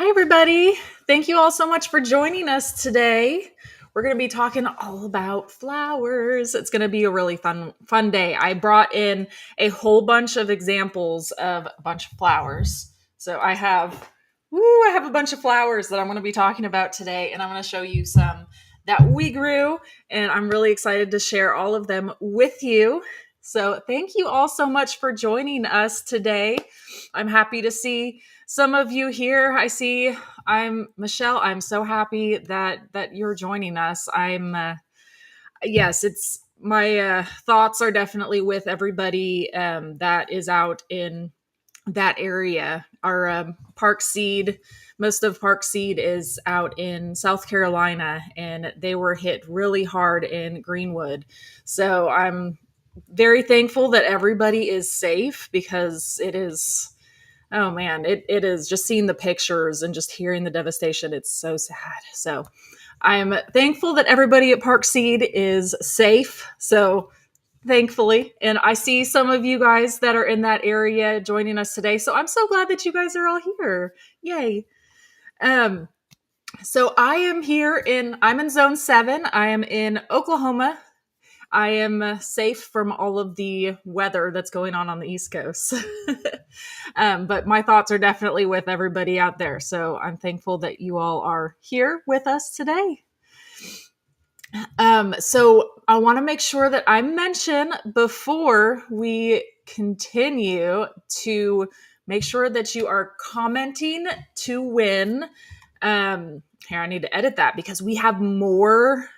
Hi, everybody. Thank you all so much for joining us today. We're going to be talking all about flowers. It's going to be a really fun day. I brought in a whole bunch of examples of a bunch of flowers. So I have a bunch of flowers that I'm going to be talking about today, and I'm going to show you some that we grew, and I'm really excited to share all of them with you. So thank you all so much for joining us today. I'm happy to see some of you here. I'm Michelle. I'm so happy that you're joining us. Yes, it's my thoughts are definitely with everybody that is out in that area. Our Park Seed, most of Park Seed is out in South Carolina, and they were hit really hard in Greenwood. So I'm very thankful that everybody is safe because it is. Oh man, it is just seeing the pictures and just hearing the devastation. It's so sad. So I'm thankful that everybody at Park Seed is safe. So thankfully, and I see some of you guys that are in that area joining us today. So I'm so glad that you guys are all here. Yay. Um, so I'm in zone 7. I am in Oklahoma. I am safe from all of the weather that's going on the East Coast. But my thoughts are definitely with everybody out there. So I'm thankful that you all are here with us today. So I want to make sure that I mention before we continue to make sure that you are commenting to win. Here, I need to edit that because we have more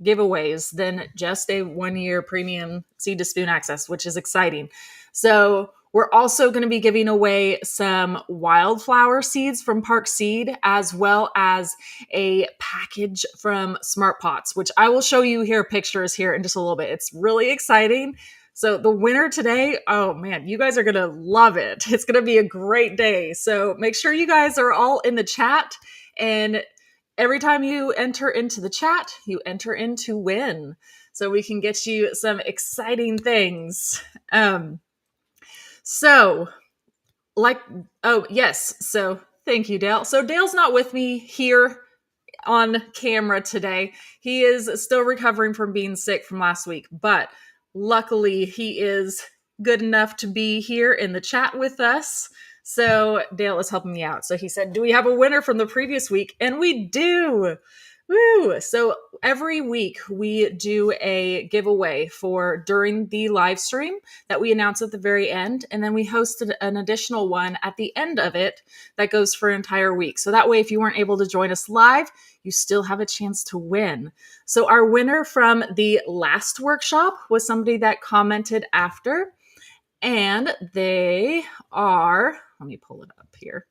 giveaways than just a 1-year premium seed to spoon access, which is exciting. So we're also going to be giving away some wildflower seeds from Park Seed, as well as a package from Smart Pots, which I will show you here pictures here in just a little bit. It's really exciting. So the winner today, oh man, you guys are going to love it. It's going to be a great day. So make sure you guys are all in the chat, and every time you enter into the chat, you enter in to win. So we can get you some exciting things. So, oh, yes. So, thank you, Dale. So, Dale's not with me here on camera today. He is still recovering from being sick from last week, but luckily he is good enough to be here in the chat with us. So, Dale is helping me out. So, he said, "Do we have a winner from the previous week?" And we do. Woo! So every week we do a giveaway for during the live stream that we announce at the very end. And then we hosted an additional one at the end of it that goes for an entire week. So that way, if you weren't able to join us live, you still have a chance to win. So our winner from the last workshop was somebody that commented after, and they are, let me pull it up here.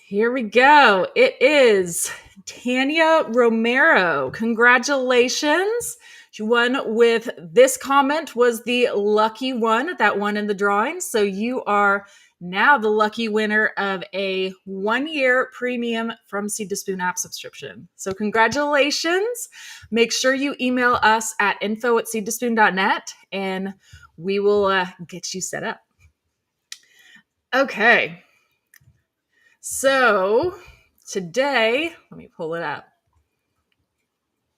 Here we go. It is Tanya Romero. Congratulations. She won with this comment was the lucky one that won in the drawing. So you are now the lucky winner of a 1-year premium from Seed to Spoon app subscription. So congratulations. Make sure you email us at info@seedtospoon.net and we will get you set up. Okay. So today, let me pull it up.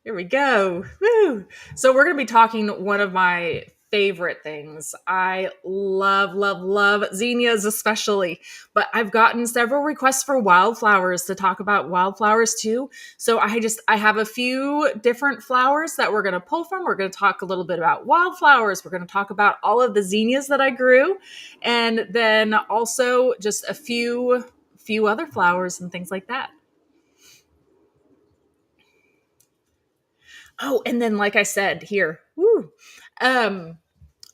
Here we go. Woo! So we're going to be talking one of my favorite things. I love zinnias especially, but I've gotten several requests for wildflowers to talk about wildflowers too. So I have a few different flowers that we're going to pull from. We're going to talk a little bit about wildflowers. We're going to talk about all of the zinnias that I grew, and then also just a few other flowers and things like that. Oh, and then like I said here,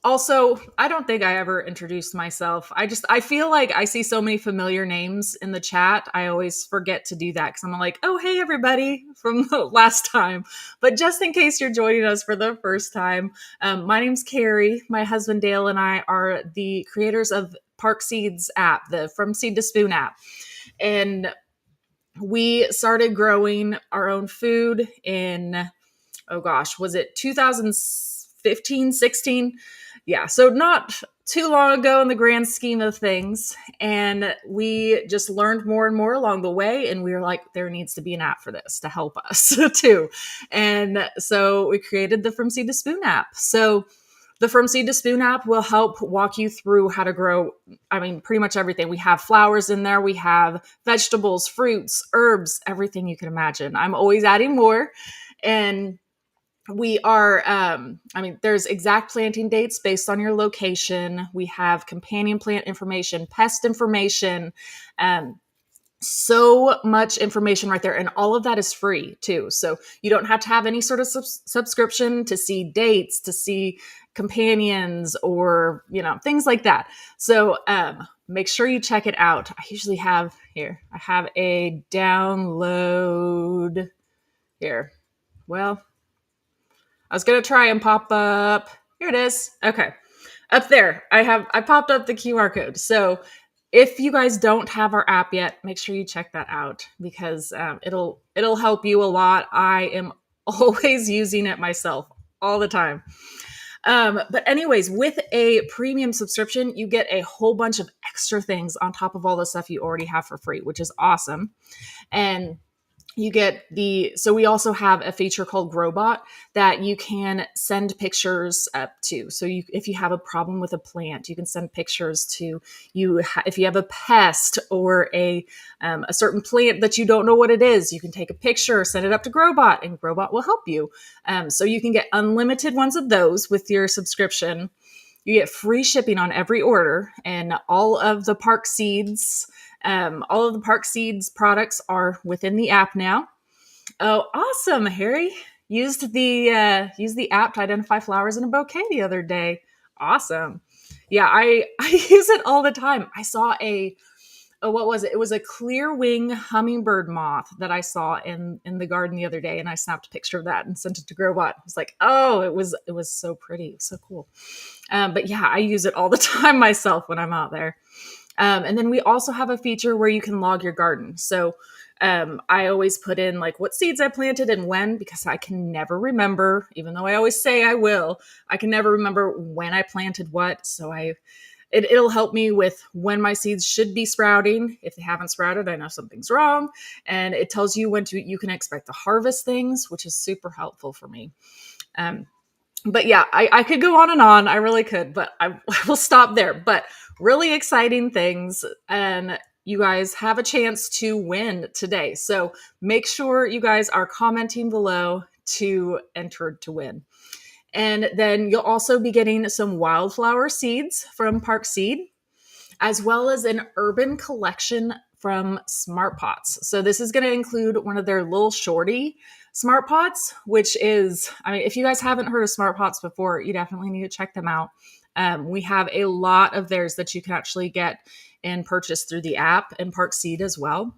also, I don't think I ever introduced myself. I feel like I see so many familiar names in the chat. I always forget to do that because I'm like, oh, hey, everybody from the last time. But just in case you're joining us for the first time, my name's Carrie. My husband Dale and I are the creators of Park Seeds app, the From Seed to Spoon app. And we started growing our own food in, oh gosh, was it 2015, 16? Yeah, so not too long ago in the grand scheme of things. And we just learned more and more along the way. And we were like, there needs to be an app for this to help us too. And so we created the From Seed to Spoon app. So the From Seed to Spoon app will help walk you through how to grow, pretty much everything. We have flowers in there. We have vegetables, fruits, herbs, everything you can imagine. I'm always adding more. And we are there's exact planting dates based on your location. We have companion plant information, pest information, so much information right there, and all of that is free too, so you don't have to have any sort of subscription to see dates, to see companions, or things like that. So make sure you check it out. I have a download here. Well, I was going to try and pop up. Here it is. Okay. Up there, I popped up the QR code. So if you guys don't have our app yet, make sure you check that out, because it'll help you a lot. I am always using it myself all the time. But anyways, with a premium subscription, you get a whole bunch of extra things on top of all the stuff you already have for free, which is awesome. And you get so we also have a feature called Growbot that you can send pictures up to. So if you have a problem with a plant, you can send pictures to you. If you have a pest or a certain plant that you don't know what it is, you can take a picture, send it up to Growbot, and Growbot will help you. So you can get unlimited ones of those with your subscription. You get free shipping on every order, and all of the Park Seeds products are within the app now. Oh, awesome, Harry! Used the app to identify flowers in a bouquet the other day. Awesome. Yeah, I use it all the time. I saw what was it? It was a clear wing hummingbird moth that I saw in the garden the other day, and I snapped a picture of that and sent it to Growbot. I was like, oh, it was so pretty. It was so cool. But yeah, I use it all the time myself when I'm out there. And then we also have a feature where you can log your garden. So I always put in like what seeds I planted and when, because I can never remember, even though I always say I will, I can never remember when I planted what. So it'll help me with when my seeds should be sprouting. If they haven't sprouted, I know something's wrong. And it tells you when you can expect to harvest things, which is super helpful for me. But yeah, I could go on and on. I really could, but I will stop there. But really exciting things. And you guys have a chance to win today. So make sure you guys are commenting below to enter to win. And then you'll also be getting some wildflower seeds from Park Seed, as well as an urban collection from Smart Pots. So this is going to include one of their little shorty Smart Pots, which is, if you guys haven't heard of Smart Pots before, you definitely need to check them out. We have a lot of theirs that you can actually get and purchase through the app and Park Seed as well.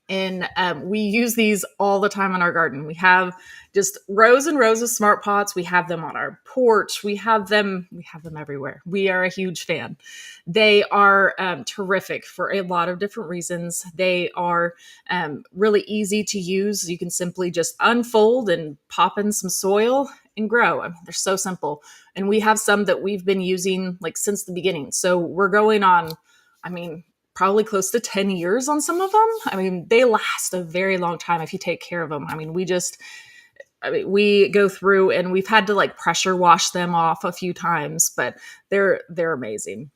And we use these all the time in our garden. We have just rows and rows of Smart Pots. We have them on our porch. We have them everywhere. We are a huge fan. They are terrific for a lot of different reasons. They are really easy to use. You can simply just unfold and pop in some soil and grow. They're so simple. And we have some that we've been using like since the beginning. So we're going on, probably close to 10 years on some of them. They last a very long time if you take care of them. We go through and we've had to like pressure wash them off a few times, but they're amazing.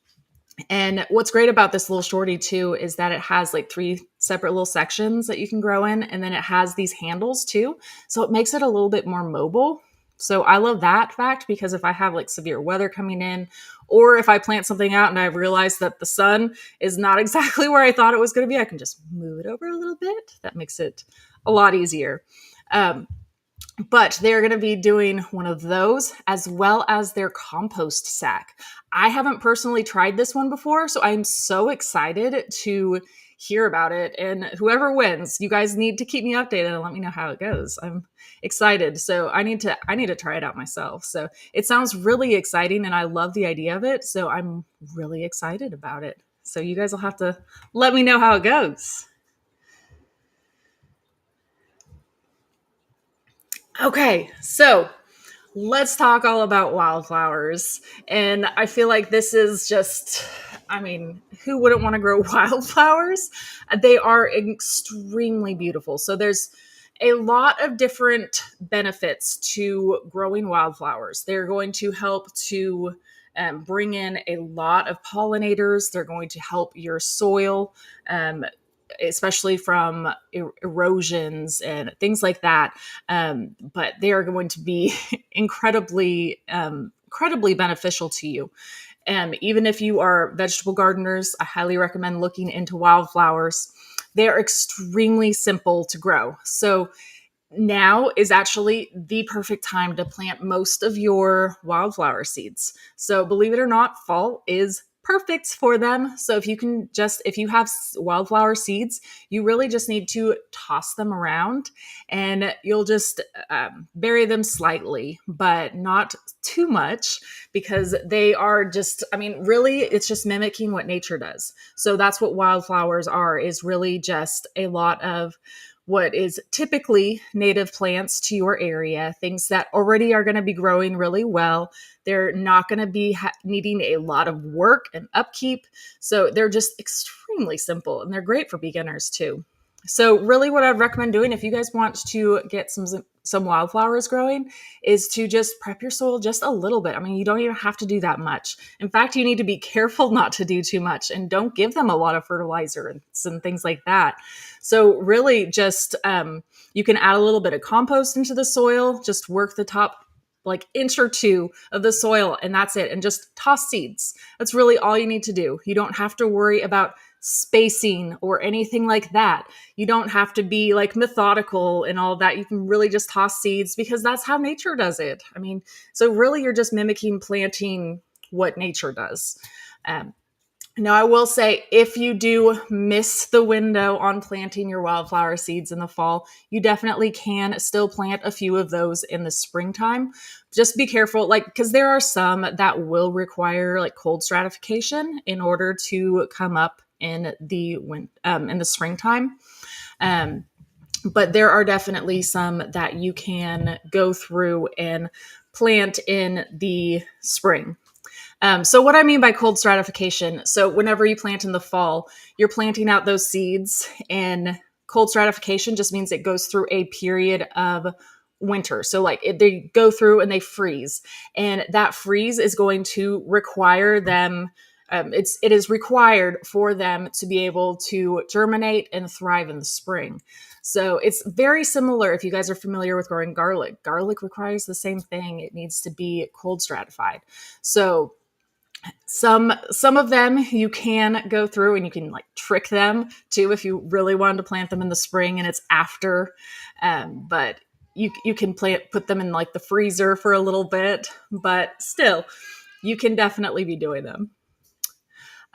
And what's great about this little shorty too is that it has like 3 separate little sections that you can grow in. And then it has these handles too. So it makes it a little bit more mobile. So I love that fact, because if I have like severe weather coming in, or if I plant something out and I realize that the sun is not exactly where I thought it was going to be, I can just move it over a little bit. That makes it a lot easier. But they're going to be doing one of those, as well as their compost sack. I haven't personally tried this one before, so I'm so excited to hear about it. And whoever wins, you guys need to keep me updated and let me know how it goes. I'm excited. So I need to try it out myself. So it sounds really exciting and I love the idea of it. So I'm really excited about it. So you guys will have to let me know how it goes. Okay, so Let's talk all about wildflowers. And I feel like this is just, I mean, who wouldn't want to grow wildflowers? They are extremely beautiful. So there's a lot of different benefits to growing wildflowers. They're going to help to bring in a lot of pollinators. They're going to help your soil, especially from erosions and things like that. But they are going to be incredibly beneficial to you. Even if you are vegetable gardeners, I highly recommend looking into wildflowers. They are extremely simple to grow. So now is actually the perfect time to plant most of your wildflower seeds. So believe it or not, fall is perfect for them. So if you have wildflower seeds, you really just need to toss them around, and you'll just bury them slightly, but not too much, because they are just, I mean, really, it's just mimicking what nature does. So that's what wildflowers are, is really just a lot of what is typically native plants to your area, things that already are going to be growing really well. They're not going to be needing a lot of work and upkeep. So they're just extremely simple, and they're great for beginners too. So really what I'd recommend doing if you guys want to get some wildflowers growing is to just prep your soil just a little bit. I mean, you don't even have to do that much. In fact, you need to be careful not to do too much, and don't give them a lot of fertilizer and things like that. So really just you can add a little bit of compost into the soil, just work the top like inch or two of the soil, and that's it. And just toss seeds. That's really all you need to do. You don't have to worry about spacing or anything like that. You don't have to be like methodical and all that. You can really just toss seeds, because that's how nature does it. I mean, so really you're just mimicking planting what nature does. Um, Now, I will say, if you do miss the window on planting your wildflower seeds in the fall, you definitely can still plant a few of those in the springtime. Just be careful, like, because there are some that will require like cold stratification in order to come up in the springtime. Um, but there are definitely some that you can go through and plant in the spring. So what I mean by cold stratification, so whenever you plant in the fall, you're planting out those seeds, and cold stratification just means it goes through a period of winter. So they go through and they freeze, and that freeze is going to require them. It is required for them to be able to germinate and thrive in the spring. So it's very similar if you guys are familiar with growing garlic. Garlic requires the same thing. It needs to be cold stratified. So some of them you can go through and you can like trick them too if you really wanted to plant them in the spring and it's after. But you can put them in like the freezer for a little bit, but still you can definitely be doing them.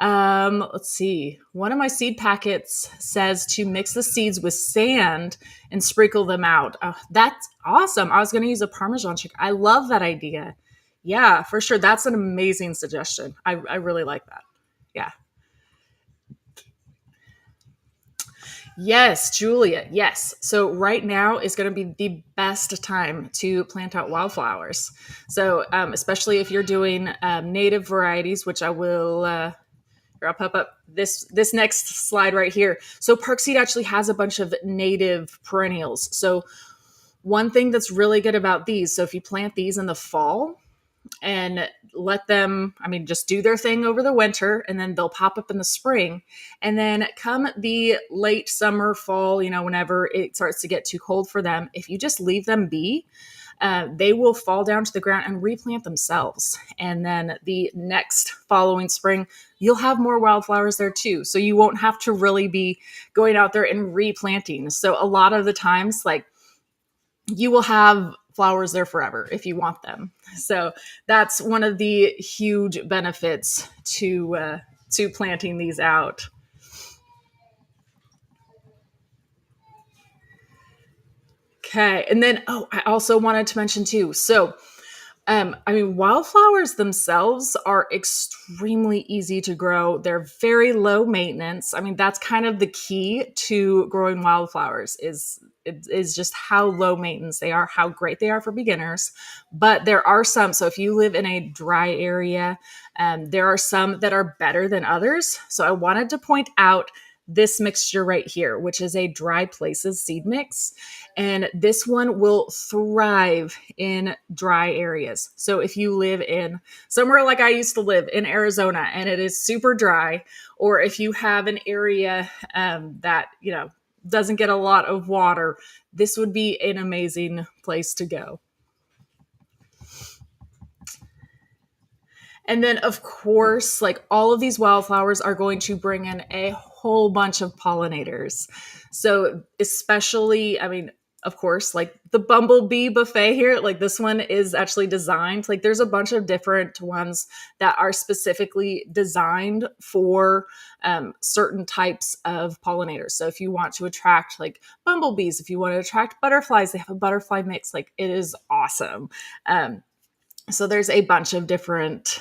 Let's see. One of my seed packets says to mix the seeds with sand and sprinkle them out. Oh, that's awesome. I was going to use a Parmesan chicken. I love that idea. Yeah, for sure. That's an amazing suggestion. I really like that. Yeah. Yes, Julia. Yes. So right now is going to be the best time to plant out wildflowers. So especially if you're doing native varieties, which I will I'll pop up this next slide right here. So Parkseed actually has a bunch of native perennials. So one thing that's really good about these, so if you plant these in the fall and let them, I mean, just do their thing over the winter, and then they'll pop up in the spring. And then come the late summer, fall, whenever it starts to get too cold for them, if you just leave them be, they will fall down to the ground and replant themselves. And then the next following spring, you'll have more wildflowers there too. So you won't have to really be going out there and replanting. So a lot of the times, like, you will have flowers there forever if you want them. So that's one of the huge benefits to planting these out. Okay. And then, I also wanted to mention too. So I mean, wildflowers themselves are extremely easy to grow. They're very low maintenance. I mean, that's kind of the key to growing wildflowers is just how low maintenance they are, how great they are for beginners. But there are some. So if you live in a dry area, there are some that are better than others. So I wanted to point out this mixture right here, which is a dry places seed mix. And this one will thrive in dry areas. So if you live in somewhere like I used to live in Arizona and it is super dry, or if you have an area that, doesn't get a lot of water, this would be an amazing place to go. And then, of course, like all of these wildflowers are going to bring in a whole bunch of pollinators. So, especially, I mean, of course, like the bumblebee buffet here, like this one is actually designed, like there's a bunch of different ones that are specifically designed for certain types of pollinators. So, if you want to attract like bumblebees, if you want to attract butterflies, they have a butterfly mix. Like it is awesome. So there's a bunch of different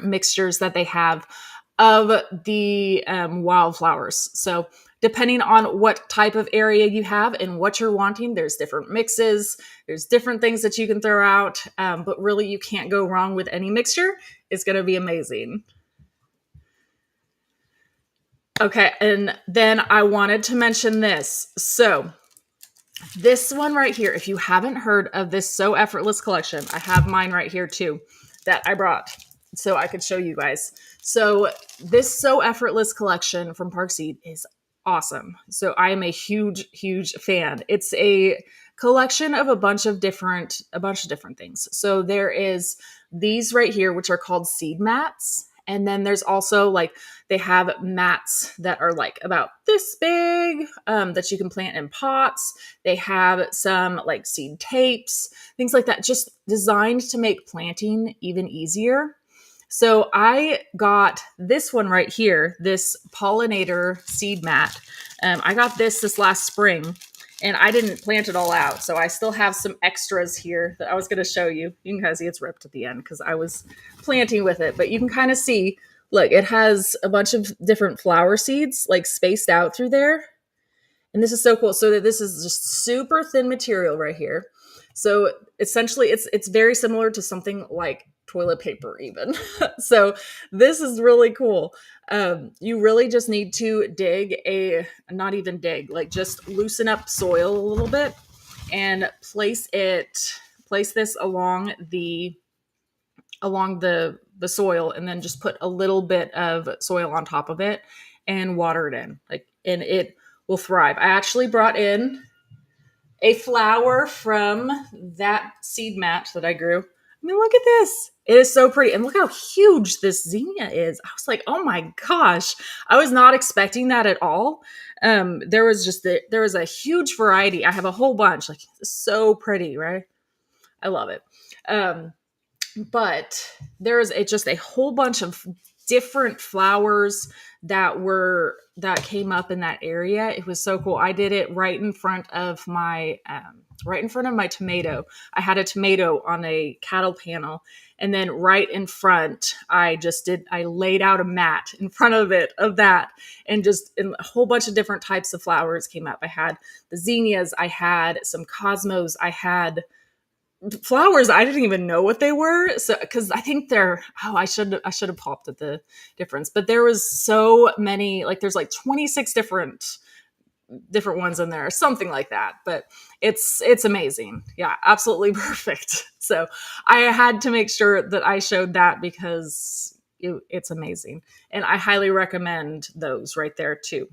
mixtures that they have of the wildflowers. So depending on what type of area you have and what you're wanting, there's different mixes. There's different things that you can throw out, but really you can't go wrong with any mixture. It's going to be amazing. Okay, and then I wanted to mention this. So this one right here, if you haven't heard of this So Effortless collection, I have mine right here too that I brought so I could show you guys. So this So Effortless collection from Park Seed is awesome. So I am a huge, huge fan. It's a collection of a bunch of different things. So there is these right here, which are called seed mats. And then there's also like they have mats that are like about this big that you can plant in pots. They have some like seed tapes, things like that, just designed to make planting even easier. So I got this one right here, this pollinator seed mat. I got this last spring and I didn't plant it all out. So I still have some extras here that I was going to show you. You can kind of see it's ripped at the end because I was planting with it, but you can kind of see, look, it has a bunch of different flower seeds like spaced out through there. And this is so cool. So that this is just super thin material right here. So essentially it's very similar to something like toilet paper even. So this is really cool. You really just need to not even dig, like just loosen up soil a little bit and place this along the soil, and then just put a little bit of soil on top of it and water it in, and it will thrive. I actually brought in a flower from that seed mat that I grew. I mean, look at this. It is so pretty. And look how huge this zinnia is. I was like, oh my gosh. I was not expecting that at all. There was a huge variety. I have a whole bunch. Like, so pretty, right? I love it. But there's just a whole bunch of different flowers that came up in that area. It was so cool. I did it right in front of my tomato. I had a tomato on a cattle panel, and then right in front, I laid out a mat in front of that, and a whole bunch of different types of flowers came up. I had the zinnias, I had some cosmos, I had flowers I didn't even know what they were, so because I think I should have popped at the difference, but there was so many, like there's like 26 different ones in there, something like that, but it's amazing. Yeah, absolutely perfect. So I had to make sure that I showed that because it's amazing, and I highly recommend those right there too.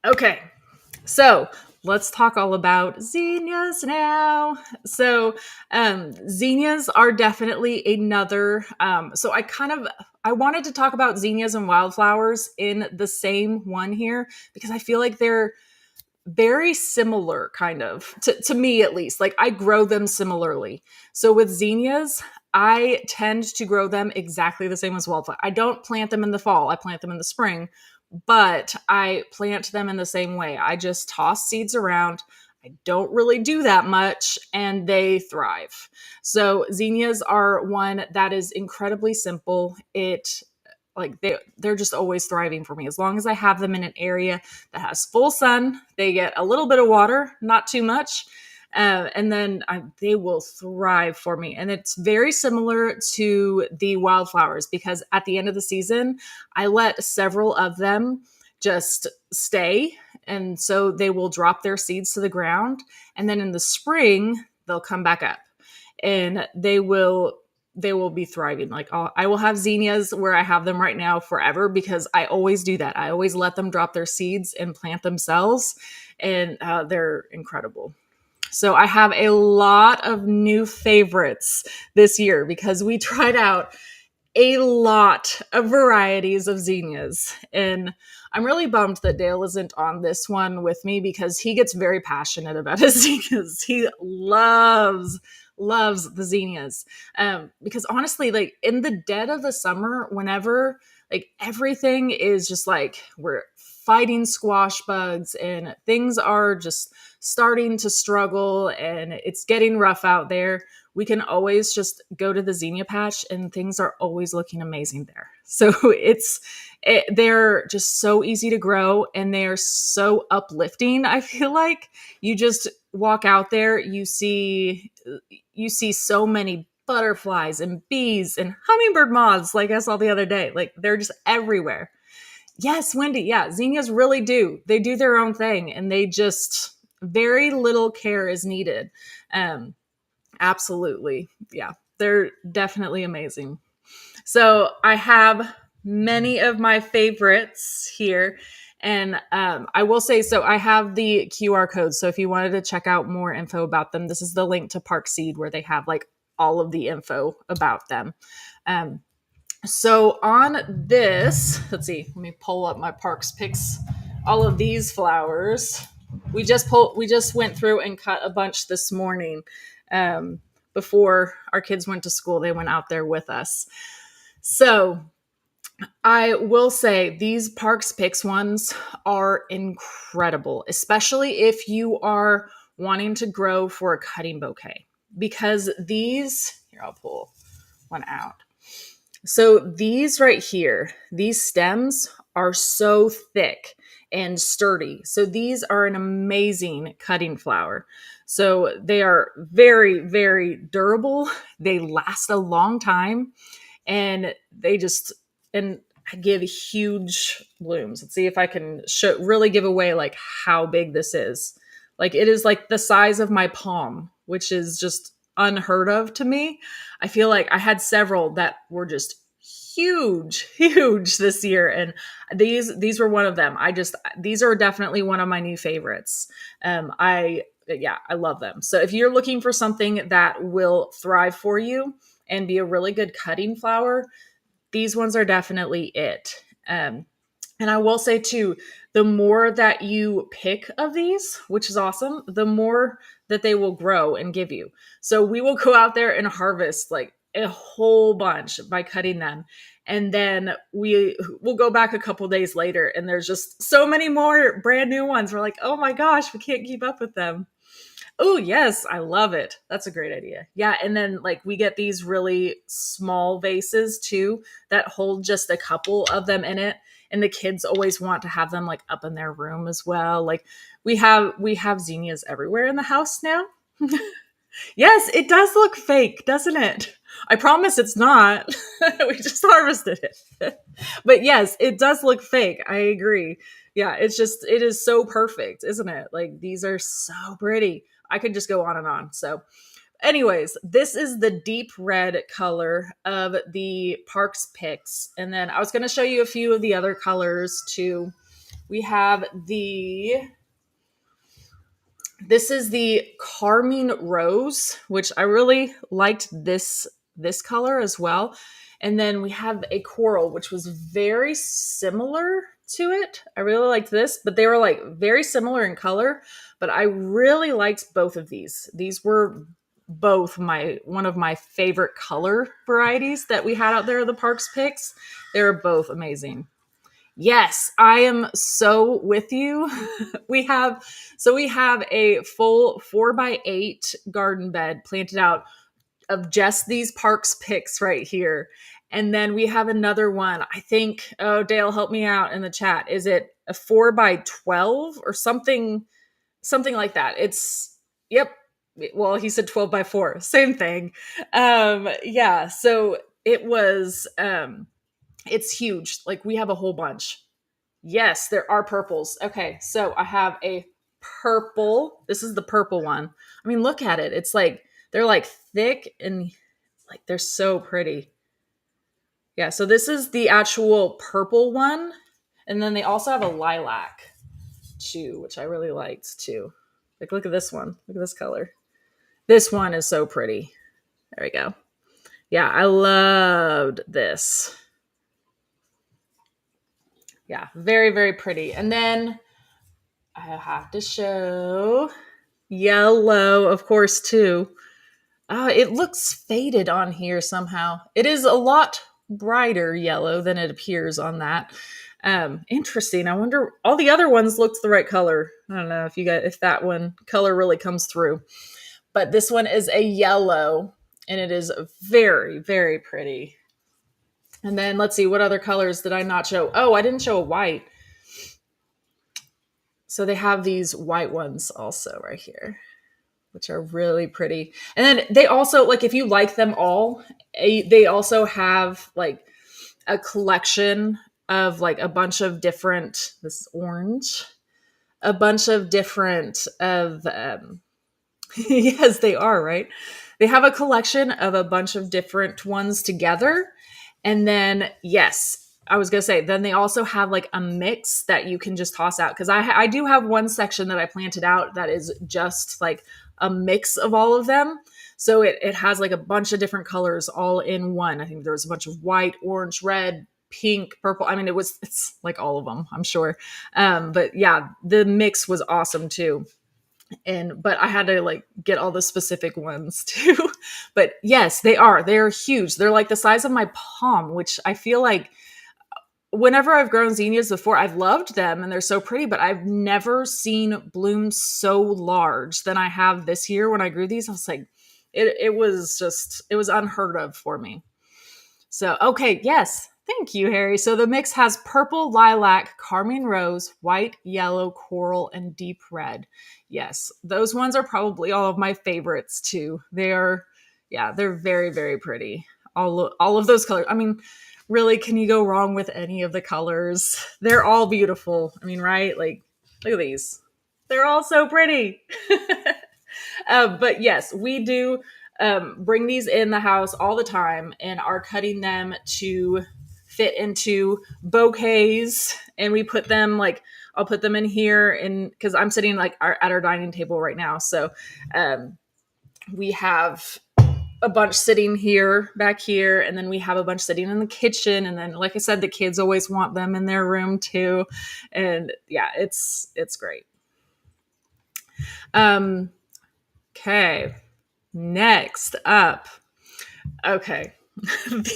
Okay, so let's talk all about zinnias now. So zinnias are definitely another. So I wanted to talk about zinnias and wildflowers in the same one here because I feel like they're very similar, kind of, to me at least. Like I grow them similarly. So with zinnias, I tend to grow them exactly the same as wildflower. I don't plant them in the fall. I plant them in the spring, but I plant them in the same way. I just toss seeds around. I don't really do that much, and they thrive. So zinnias are one that is incredibly simple. It like they're just always thriving for me. As long as I have them in an area that has full sun, they get a little bit of water, not too much, and then they will thrive for me. And it's very similar to the wildflowers because at the end of the season, I let several of them just stay. And so they will drop their seeds to the ground. And then in the spring, they'll come back up and they will be thriving. Like I will have zinnias where I have them right now forever because I always do that. I always let them drop their seeds and plant themselves, and they're incredible. So I have a lot of new favorites this year because we tried out a lot of varieties of zinnias. And I'm really bummed that Dale isn't on this one with me because he gets very passionate about his zinnias. He loves the zinnias. Because honestly, like in the dead of the summer, whenever like everything is just like we're fighting squash bugs and things are just starting to struggle and it's getting rough out there, we can always just go to the zinnia patch and things are always looking amazing there. So they're just so easy to grow and they're so uplifting. I feel like you just walk out there, you see so many butterflies and bees and hummingbird moths like I saw the other day. Like they're just everywhere. Yes, Wendy. Yeah, zinnias really do. They do their own thing and they just very little care is needed. Absolutely. Yeah, they're definitely amazing. So I have many of my favorites here. And I will say, so I have the QR code. So if you wanted to check out more info about them, this is the link to Park Seed where they have like all of the info about them. So on this, let's see, let me pull up my Parks Picks. All of these flowers, we just went through and cut a bunch this morning. Before our kids went to school, they went out there with us. So I will say these Parks Picks ones are incredible, especially if you are wanting to grow for a cutting bouquet. Because here, I'll pull one out. So these right here, these stems are so thick and sturdy. So these are an amazing cutting flower. So they are very, very durable. They last a long time and and give huge blooms. Let's see if I can really give away like how big this is. Like it is like the size of my palm, which is just unheard of to me. I feel like I had several that were just huge this year, and these were one of them. These are definitely one of my new favorites. I love them. So if you're looking for something that will thrive for you and be a really good cutting flower, these ones are definitely it. And I will say too, the more that you pick of these, which is awesome, the more that they will grow and give you. So we will go out there and harvest like a whole bunch by cutting them. And then we'll go back a couple days later and there's just so many more brand new ones. We're like, oh my gosh, we can't keep up with them. Oh, yes, I love it. That's a great idea. Yeah, and then like we get these really small vases too that hold just a couple of them in it, and the kids always want to have them like up in their room as well. Like we have zinnias everywhere in the house now. Yes, it does look fake, doesn't it? I promise it's not. We just harvested it. But yes, it does look fake. I agree. Yeah, it is so perfect, isn't it? Like these are so pretty. I could just go on and on. So, anyways, this is the deep red color of the Parks Picks. And then I was going to show you a few of the other colors too. We have this is the Carmine Rose, which I really liked this color as well. And then we have a coral, which was very similar to it. I really liked this, but they were like very similar in color. But I really liked both of these. These were both one of my favorite color varieties that we had out there at the Parks Picks. They were both amazing. Yes, I am so with you. We have a full 4x8 garden bed planted out of just these Parks picks right here. And then we have another one. I think, oh, Dale, help me out in the chat. Is it a 4x12 or something like that? It's, yep. Well, he said 12x4, same thing. Yeah. So it was, it's huge. Like we have a whole bunch. Yes, there are purples. Okay. So I have a purple. This is the purple one. I mean, look at it. It's like, they're like thick and like they're so pretty. Yeah, so this is the actual purple one. And then they also have a lilac too, which I really liked too. Like, look at this one. Look at this color. This one is so pretty. There we go. Yeah, I loved this. Yeah, very, very pretty. And then I have to show yellow, of course, too. It looks faded on here somehow. It is a lot brighter yellow than it appears on that. Interesting. I wonder, all the other ones looked the right color. I don't know if that one color really comes through. But this one is a yellow and it is very, very pretty. And then let's see, what other colors did I not show? Oh, I didn't show a white. So they have these white ones also right here, which are really pretty. And then they also, like, if you like them all, they also have like a collection of like a bunch of different, this is orange, a bunch of different of, yes, they are, right? They have a collection of a bunch of different ones together. And then, yes, I was going to say, then they also have like a mix that you can just toss out. Cause I do have one section that I planted out that is just like a mix of all of them. So it has like a bunch of different colors all in one. I think there was a bunch of white, orange, red, pink, purple. I mean, it's like all of them, I'm sure. But yeah, the mix was awesome too. But I had to like get all the specific ones too. But yes, they're huge. They're like the size of my palm, which I feel like whenever I've grown zinnias before, I've loved them and they're so pretty, but I've never seen blooms so large than I have this year. When I grew these, I was like, it was unheard of for me. So, okay, yes. Thank you, Harry. So the mix has purple, lilac, carmine rose, white, yellow, coral, and deep red. Yes, those ones are probably all of my favorites too. They're very, very pretty. All of those colors. I mean, really, can you go wrong with any of the colors? They're all beautiful. I mean, right? Like, look at these. They're all so pretty. But yes, we do bring these in the house all the time and are cutting them to fit into bouquets. And we put them like, I'll put them in here and because I'm sitting like at our dining table right now. So we have a bunch sitting here back here, and then we have a bunch sitting in the kitchen. And then, like I said, the kids always want them in their room too. And yeah, it's great. Okay. Next up. Okay.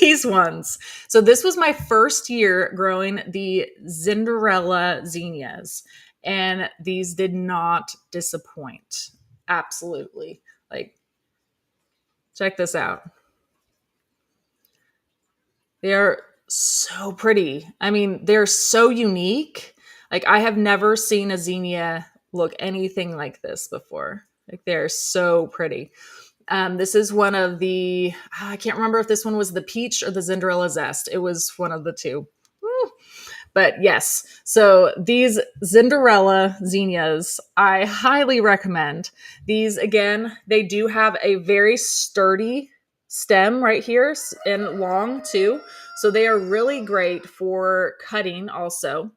These ones. So this was my first year growing the Cinderella zinnias, and these did not disappoint. Absolutely. Like, check this out. They're so pretty. I mean, they're so unique. Like, I have never seen a zinnia look anything like this before. Like, they're so pretty. This is one of the, I can't remember if this one was the peach or the Cinderella zest. It was one of the two. Woo. But yes, so these Cinderella zinnias, I highly recommend. These, again, they do have a very sturdy stem right here and long too. So they are really great for cutting also.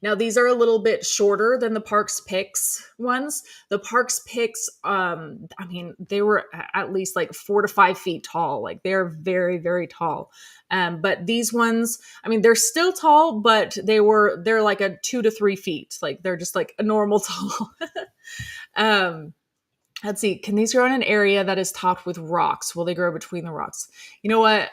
Now, these are a little bit shorter than the Parks Picks ones. The Parks Picks, I mean, they were at least like 4 to 5 feet tall. Like they're very, very tall. But these ones, I mean, they're still tall, but they're like a 2 to 3 feet. Like they're just like a normal tall. Let's see. Can these grow in an area that is topped with rocks? Will they grow between the rocks? You know what?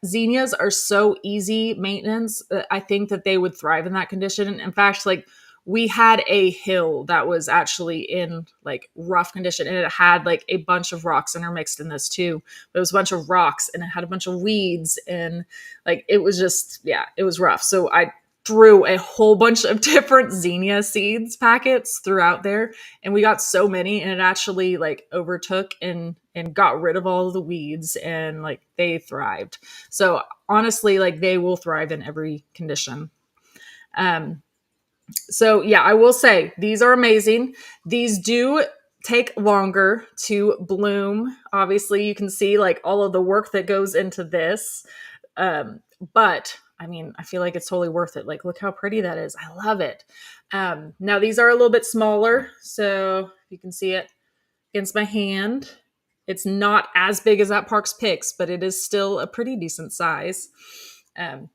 Zinnias are so easy maintenance. I think that they would thrive in that condition. In fact, like we had a hill that was actually in like rough condition, and it had like a bunch of rocks intermixed in this too. But it was a bunch of rocks, and it had a bunch of weeds, and like it was just, yeah, it was rough. So I threw a whole bunch of different zinnia seeds packets throughout there, and we got so many, and it actually like overtook and got rid of all of the weeds, and like they thrived. So honestly, like they will thrive in every condition. um so yeah, I will say these are amazing. These do take longer to bloom. Obviously you can see like all of the work that goes into this. But I mean, I feel like it's totally worth it. Like, look how pretty that is. I love it. Now these are a little bit smaller, so you can see it against my hand. It's not as big as that Parks Picks, but it is still a pretty decent size. Um,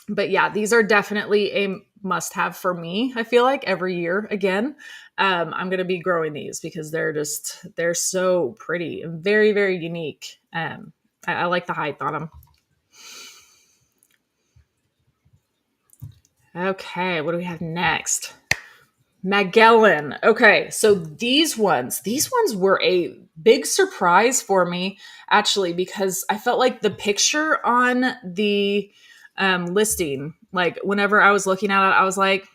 but yeah, these are definitely a must have for me. I feel like every year again, I'm going to be growing these because they're so pretty and very, very unique. I like the height on them. Okay, what do we have next? Magellan. Okay, so these ones were a big surprise for me actually, because I felt like the picture on the listing, like whenever I was looking at it, I was like,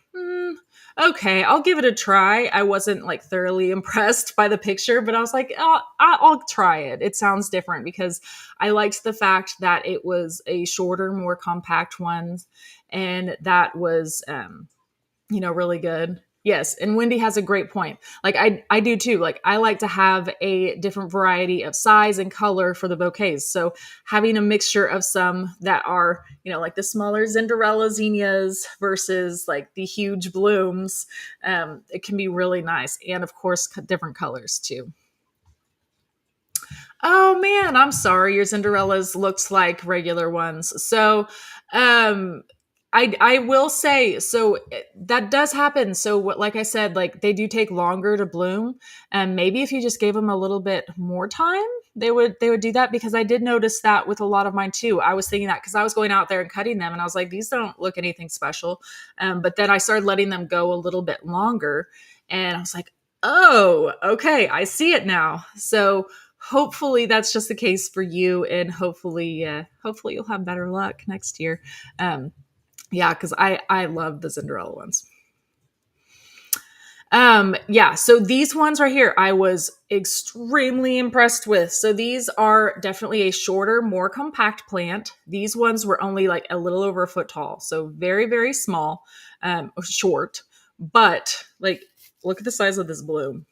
okay, I'll give it a try. I wasn't like thoroughly impressed by the picture, but I was like, oh, I'll try it. It sounds different because I liked the fact that it was a shorter, more compact one, and that was really good. Yes, and Wendy has a great point. Like I do too. Like I like to have a different variety of size and color for the bouquets. So having a mixture of some that are, like the smaller Cinderella zinnias versus like the huge blooms, it can be really nice. And of course, different colors too. Oh man, I'm sorry. Your Cinderellas looks like regular ones. So, um, I will say so that does happen. So, what, like I said, like they do take longer to bloom, and maybe if you just gave them a little bit more time, they would do that. Because I did notice that with a lot of mine too. I was thinking that because I was going out there and cutting them, and I was like, these don't look anything special. But then I started letting them go a little bit longer, and I was like, oh, okay, I see it now. So hopefully that's just the case for you, and hopefully you'll have better luck next year. Yeah, because I love the Cinderella ones. Yeah, so these ones right here I was extremely impressed with. So these are definitely a shorter, more compact plant. These ones were only like a little over a foot tall, so very, very small, short. But like, look at the size of this bloom.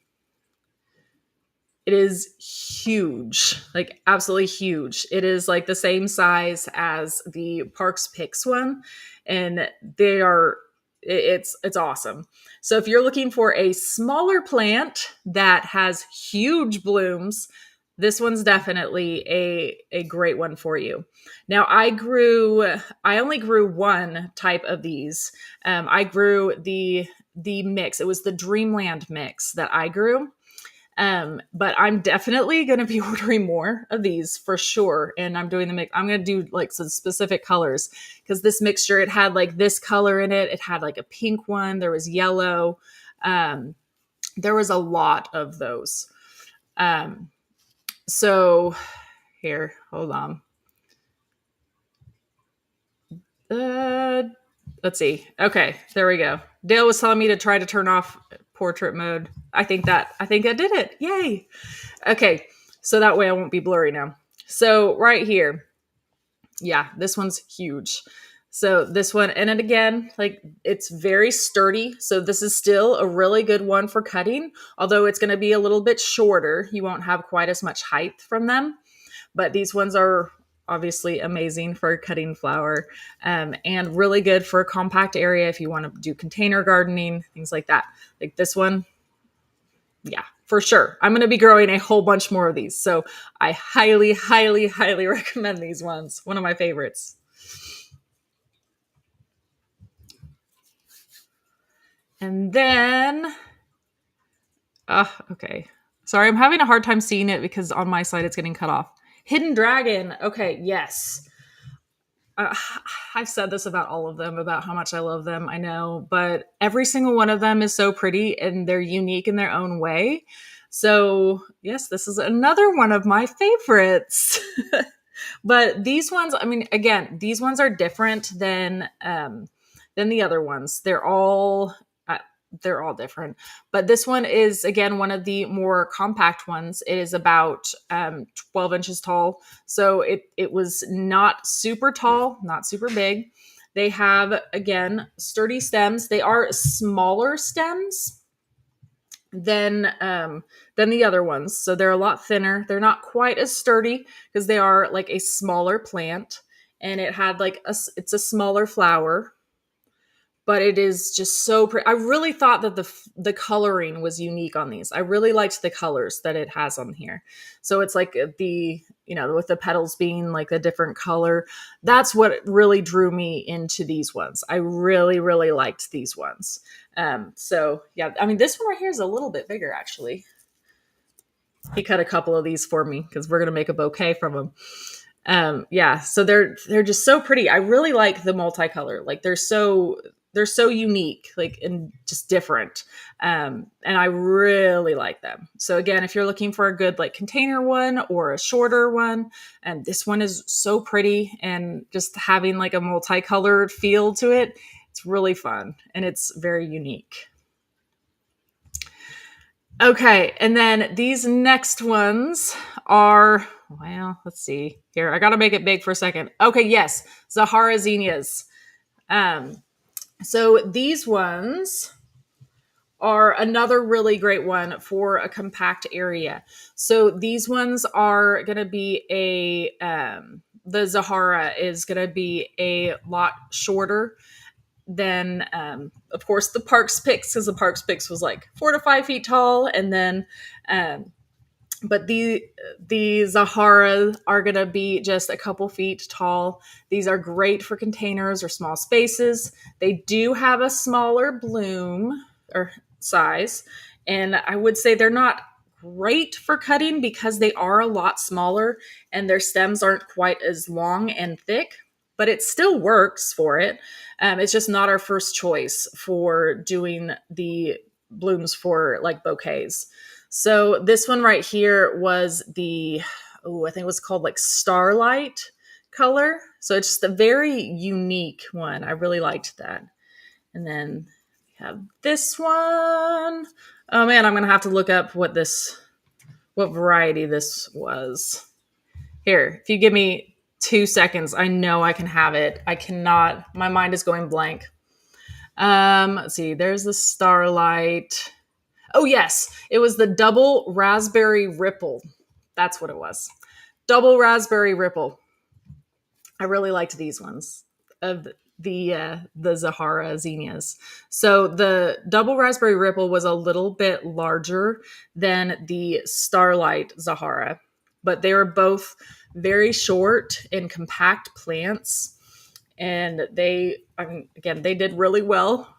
It is huge, like absolutely huge. It is like the same size as the Parks Picks one, and they are it's awesome. So if you're looking for a smaller plant that has huge blooms, this one's definitely a great one for you. Now I only grew one type of these. I grew the mix. It was the Dreamland mix that I grew. But I'm definitely going to be ordering more of these for sure. And I'm doing the mix. I'm going to do like some specific colors because this mixture, it had like this color in it. It had like a pink one. There was yellow. Um, there was a lot of those. Um, so here, hold on. Uh, let's see. Okay, there we go. Dale was telling me to try to turn off portrait mode. I think I did it. Yay. Okay, so that way I won't be blurry now. So right here, yeah, this one's huge. So this one, and it again, like it's very sturdy. So this is still a really good one for cutting, although it's going to be a little bit shorter. You won't have quite as much height from them, but these ones are obviously amazing for cutting flower, and really good for a compact area if you want to do container gardening, things like that. Like this one, yeah, for sure. I'm going to be growing a whole bunch more of these. So I highly, highly, highly recommend these ones. One of my favorites. And then, okay. Sorry, I'm having a hard time seeing it because on my side it's getting cut off. Hidden Dragon. Okay, yes. uh, I've said this about all of them, about how much I love them. I know, but every single one of them is so pretty and they're unique in their own way. So, yes, this is another one of my favorites. But these ones, I mean, again, these ones are different than the other ones. Uh, they're all different. But this one is again one of the more compact ones. It is about 12 inches tall, so it was not super tall, not super big. They have again sturdy stems. They are smaller stems than the other ones. So they're a lot thinner. They're not quite as sturdy because they are like a smaller plant, and it had like it's a smaller flower, but it is just so pretty. I really thought that the coloring was unique on these. I really liked the colors that it has on here. So it's like the, with the petals being like a different color. That's what really drew me into these ones. I really, really liked these ones. So yeah, I mean, this one right here is a little bit bigger actually. He cut a couple of these for me because we're going to make a bouquet from them. Yeah, so they're just so pretty. I really like the multicolor. Like they're so unique, like, and just different. And I really like them. So again, if you're looking for a good like container one or a shorter one, and this one is so pretty, and just having like a multicolored feel to it, it's really fun and it's very unique. Okay, and then these next ones are, well, let's see here. I got to make it big for a second. Okay, yes, Zahara zinnias. So these ones are another really great one for a compact area. So these ones are going to be the Zahara is going to be a lot shorter than, of course, the Parks Pix, because the Parks Pix was like 4 to 5 feet tall. And then, but the Zahara are going to be just a couple feet tall. These are great for containers or small spaces. They do have a smaller bloom or size, and I would say they're not great for cutting because they are a lot smaller and their stems aren't quite as long and thick, but it still works for it. It's just not our first choice for doing the blooms for like bouquets. So this one right here was I think it was called like Starlight color. So it's just a very unique one. I really liked that. And then we have this one. Oh man, I'm going to have to look up what variety this was. Here, if you give me 2 seconds, I know I can have it. I cannot, my mind is going blank. Let's see, there's the Starlight. Oh yes, it was the double raspberry ripple. That's what it was. Double raspberry ripple. I really liked these ones of the Zahara zinnias. So the double raspberry ripple was a little bit larger than the Starlight Zahara, but they were both very short and compact plants, and they did really well,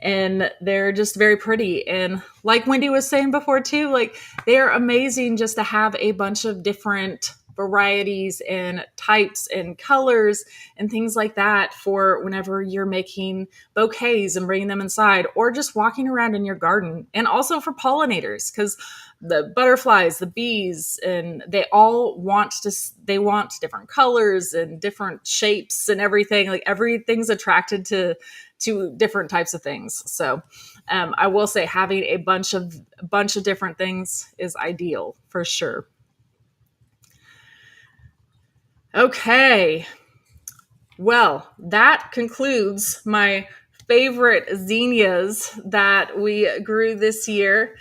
and they're just very pretty. And like Wendy was saying before too, like they're amazing just to have a bunch of different varieties and types and colors and things like that for whenever you're making bouquets and bringing them inside, or just walking around in your garden. And also for pollinators, because the butterflies, the bees, and they want different colors and different shapes and everything. Like everything's attracted to different types of things. So I will say having a bunch of different things is ideal for sure. Okay. Well, that concludes my favorite zinnias that we grew this year.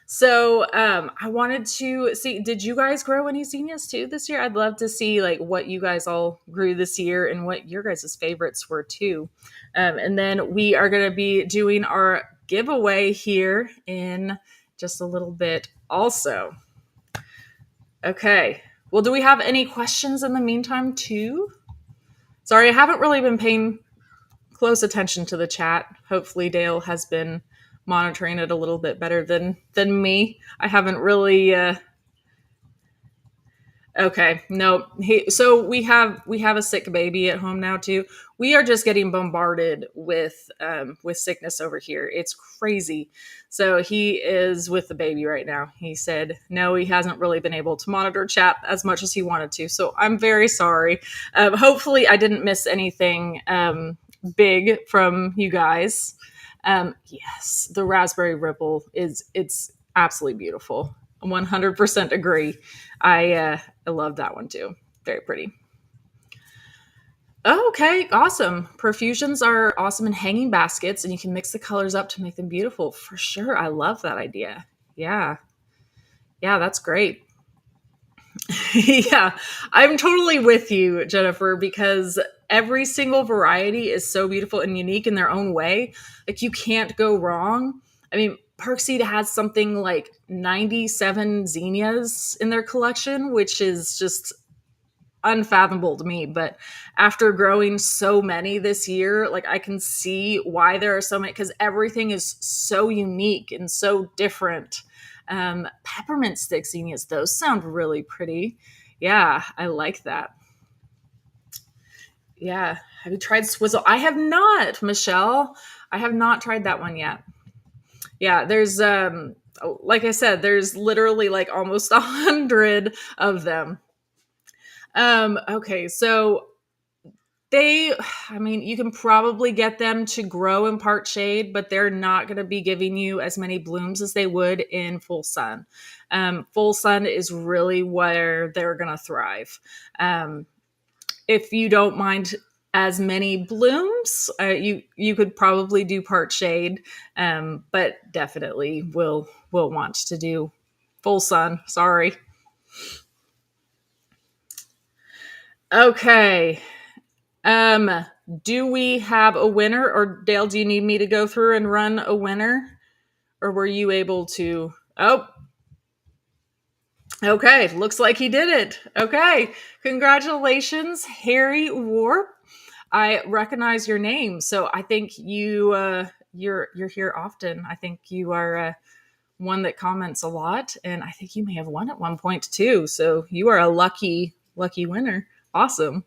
So I wanted to see, did you guys grow any zinnias too this year? I'd love to see like what you guys all grew this year and what your guys' favorites were too. And then we are going to be doing our giveaway here in just a little bit also. Okay. Well, do we have any questions in the meantime too? Sorry, I haven't really been paying close attention to the chat. Hopefully Dale has been monitoring it a little bit better than me. I haven't really Okay, no. So we have a sick baby at home now too. We are just getting bombarded with sickness over here. It's crazy. So he is with the baby right now. He said no, he hasn't really been able to monitor chat as much as he wanted to. So I'm very sorry. Hopefully, I didn't miss anything big from you guys. Yes, the raspberry ripple it's absolutely beautiful. 100% agree. I love that one too. Very pretty. Oh, okay, awesome. Perfusions are awesome in hanging baskets, and you can mix the colors up to make them beautiful. For sure, I love that idea. Yeah, yeah, that's great. Yeah, I'm totally with you, Jennifer, because every single variety is so beautiful and unique in their own way. Like you can't go wrong. I mean, Parkseed has something like 97 zinnias in their collection, which is just unfathomable to me. But after growing so many this year, like I can see why there are so many because everything is so unique and so different. Peppermint stick zinnias, those sound really pretty. Yeah, I like that. Yeah. Have you tried swizzle? I have not, Michelle. I have not tried that one yet. Yeah, there's like I said, there's literally like almost 100 of them. Okay, so they, I mean, you can probably get them to grow in part shade, but they're not going to be giving you as many blooms as they would in full sun. Full sun is really where they're going to thrive. Um, if you don't mind as many blooms, you could probably do part shade, but definitely will want to do full sun. Sorry. Okay. Um, do we have a winner, or Dale? Do you need me to go through and run a winner, or were you able to? Oh, okay. Looks like he did it. Okay, congratulations, Harry Warp. I recognize your name, so I think you're here often. I think you are one that comments a lot, and I think you may have won at one point too. So you are a lucky winner. Awesome.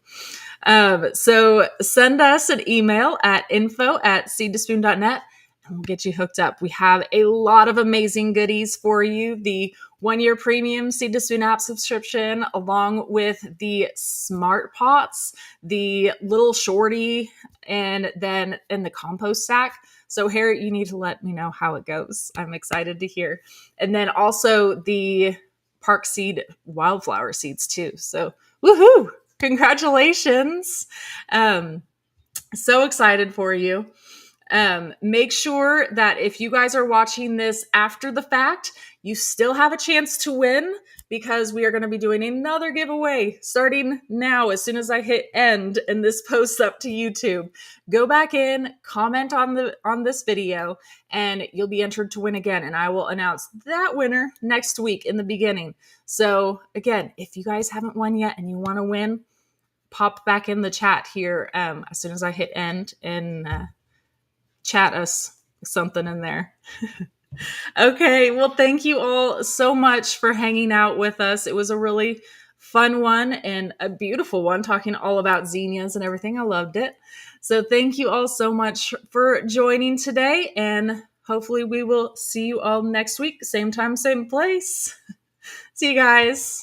So send us an email at info@seedtospoon.net and we'll get you hooked up. We have a lot of amazing goodies for you. The 1 year premium Seed to Spoon app subscription, along with the smart pots, the little shorty, and then in the compost stack. So Harry, you need to let me know how it goes. I'm excited to hear. And then also the Park Seed wildflower seeds too. So woohoo! Congratulations. So excited for you. Make sure that if you guys are watching this after the fact, you still have a chance to win because we are going to be doing another giveaway starting now as soon as I hit end and this posts up to YouTube. Go back in, comment on this video, and you'll be entered to win again. And I will announce that winner next week in the beginning. So again, if you guys haven't won yet and you want to win, pop back in the chat here as soon as I hit end and chat us something in there. Okay, well, thank you all so much for hanging out with us. It was a really fun one and a beautiful one, talking all about zinnias and everything. I loved it. So thank you all so much for joining today, and hopefully we will see you all next week, same time, same place. See you guys.